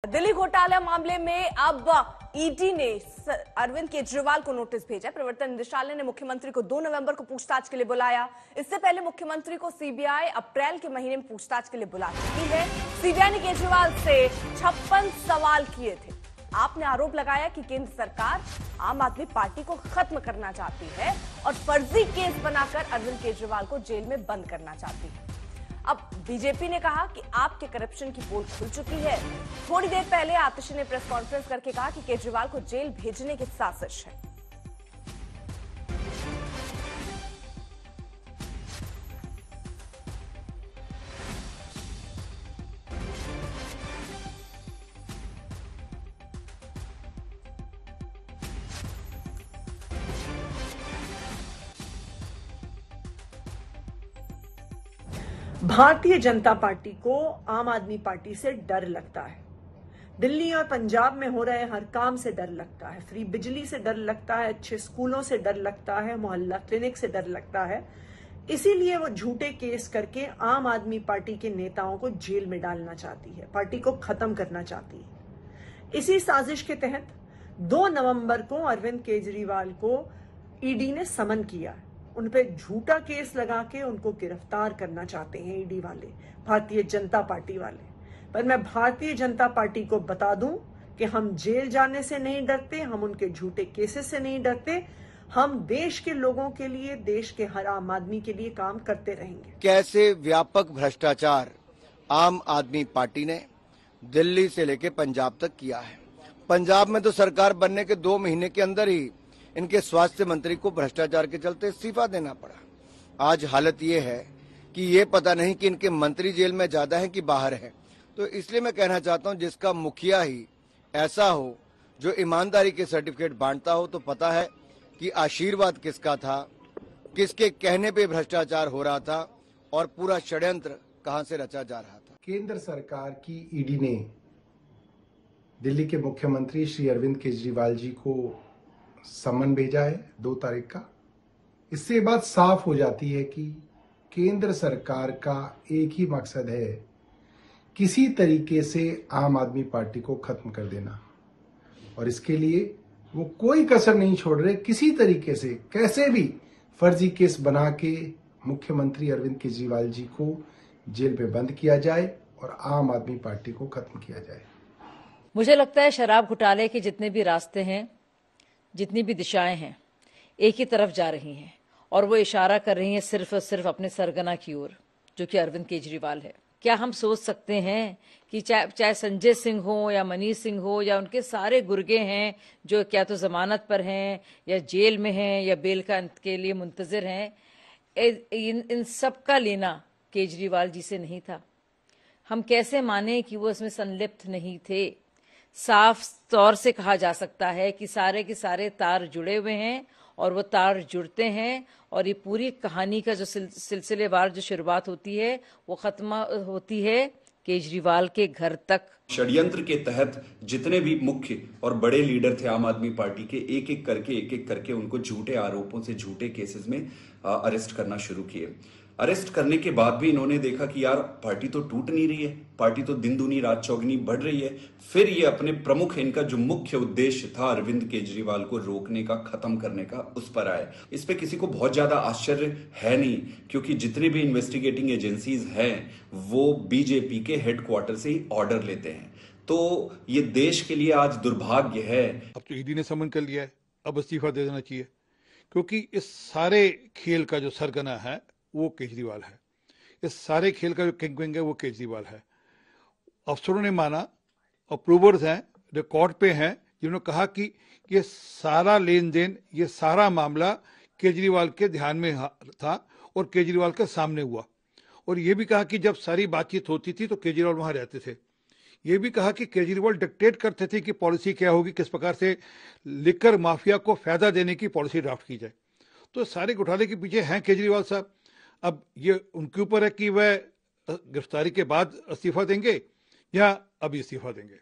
दिल्ली घोटाला मामले में अब ईडी ने अरविंद केजरीवाल को नोटिस भेजा। प्रवर्तन निदेशालय ने मुख्यमंत्री को 2 नवंबर को पूछताछ के लिए बुलाया। इससे पहले मुख्यमंत्री को सीबीआई अप्रैल के महीने में पूछताछ के लिए बुला चुकी है। सीबीआई ने केजरीवाल से 56 सवाल किए थे। आपने आरोप लगाया कि केंद्र सरकार आम आदमी पार्टी को खत्म करना चाहती है और फर्जी केस बनाकर अरविंद केजरीवाल को जेल में बंद करना चाहती है। अब बीजेपी ने कहा कि आपके करप्शन की पोल खुल चुकी है। थोड़ी देर पहले आतिशी ने प्रेस कॉन्फ्रेंस करके कहा कि केजरीवाल को जेल भेजने की साजिश है। भारतीय जनता पार्टी को आम आदमी पार्टी से डर लगता है। दिल्ली और पंजाब में हो रहे हर काम से डर लगता है। फ्री बिजली से डर लगता है, अच्छे स्कूलों से डर लगता है, मोहल्ला क्लिनिक से डर लगता है। इसीलिए वो झूठे केस करके आम आदमी पार्टी के नेताओं को जेल में डालना चाहती है, पार्टी को खत्म करना चाहती है। इसी साजिश के तहत 2 नवंबर को अरविंद केजरीवाल को ईडी ने समन किया। उन पे झूठा केस लगा के उनको गिरफ्तार करना चाहते हैं ईडी वाले, भारतीय जनता पार्टी वाले। पर मैं भारतीय जनता पार्टी को बता दूं कि हम जेल जाने से नहीं डरते, हम उनके झूठे केसेस से नहीं डरते। हम देश के लोगों के लिए, देश के हर आम आदमी के लिए काम करते रहेंगे। कैसे व्यापक भ्रष्टाचार आम आदमी पार्टी ने दिल्ली से लेकर पंजाब तक किया है। पंजाब में तो सरकार बनने के 2 महीने के अंदर ही इनके स्वास्थ्य मंत्री को भ्रष्टाचार के चलते इस्तीफा देना पड़ा। आज हालत ये है कि ये पता नहीं कि इनके मंत्री जेल में ज्यादा हैं कि बाहर हैं। तो इसलिए मैं कहना चाहता हूं, जिसका मुखिया ही ऐसा हो जो ईमानदारी के सर्टिफिकेट बांटता हो, तो पता है कि आशीर्वाद किसका था, किसके कहने पे भ्रष्टाचार हो रहा था और पूरा षड्यंत्र कहां से रचा जा रहा था। केंद्र सरकार की ईडी ने दिल्ली के मुख्यमंत्री श्री अरविंद केजरीवाल जी को समन भेजा है 2 तारीख का। इससे बात साफ हो जाती है कि केंद्र सरकार का एक ही मकसद है, किसी तरीके से आम आदमी पार्टी को खत्म कर देना। और इसके लिए वो कोई कसर नहीं छोड़ रहे। किसी तरीके से, कैसे भी फर्जी केस बना के मुख्यमंत्री अरविंद केजरीवाल जी को जेल में बंद किया जाए और आम आदमी पार्टी को खत्म किया जाए। मुझे लगता है शराब घोटाले के जितने भी रास्ते हैं, जितनी भी दिशाएं हैं, एक ही तरफ जा रही हैं और वो इशारा कर रही हैं सिर्फ और सिर्फ अपने सरगना की ओर, जो कि अरविंद केजरीवाल है। क्या हम सोच सकते हैं कि चाहे संजय सिंह हो या मनीष सिंह हो या उनके सारे गुर्गे हैं जो क्या तो जमानत पर हैं या जेल में हैं या बेल का अंत के लिए मुंतजर हैं, इन सब का लेना केजरीवाल जी से नहीं था। हम कैसे माने कि वो इसमें संलिप्त नहीं थे? साफ तौर से कहा जा सकता है कि सारे के सारे तार जुड़े हुए हैं और वो तार जुड़ते हैं और ये पूरी कहानी का जो सिलसिलेवार जो शुरुआत होती है वो खत्म होती है केजरीवाल के घर तक। षड्यंत्र के तहत जितने भी मुख्य और बड़े लीडर थे आम आदमी पार्टी के, एक एक करके उनको झूठे आरोपों से, झूठे केसेस में अरेस्ट करना शुरू किए। अरेस्ट करने के बाद भी इन्होंने देखा कि यार पार्टी तो टूट नहीं रही है, पार्टी तो दिन दूनी रात चौगनी बढ़ रही है। फिर ये अपने प्रमुख, इनका जो मुख्य उद्देश्य था अरविंद केजरीवाल को रोकने का, खत्म करने का, उस पर आए। इस पे किसी को बहुत ज्यादा आश्चर्य है नहीं, क्योंकि जितने भी इन्वेस्टिगेटिंग एजेंसीज हैं वो बीजेपी के हेडक्वार्टर से ही ऑर्डर लेते हैं। तो ये देश के लिए आज दुर्भाग्य है। अब तो ईडी ने समन कर लिया है, अब इस्तीफा दे देना चाहिए, क्योंकि इस सारे खेल का जो सरगना है वो केजरीवाल है। इस सारे खेल का जो किंग है वो केजरीवाल है। अफसरों ने माना, अप्रूवर्स हैं, रिकॉर्ड पे हैं, जिन्होंने कहा कि ये सारा लेन देन, ये सारा मामला केजरीवाल के ध्यान में था और केजरीवाल के सामने हुआ। और ये भी कहा कि जब सारी बातचीत होती थी तो केजरीवाल वहां रहते थे। ये भी कहा कि केजरीवाल डिक्टेट करते थे कि पॉलिसी क्या होगी, किस प्रकार से लिकर माफिया को फायदा देने की पॉलिसी ड्राफ्ट की जाए। तो सारे घोटाले के पीछे हैं केजरीवाल साहब। अब ये उनके ऊपर है कि वह गिरफ्तारी के बाद इस्तीफा देंगे या अभी इस्तीफा देंगे।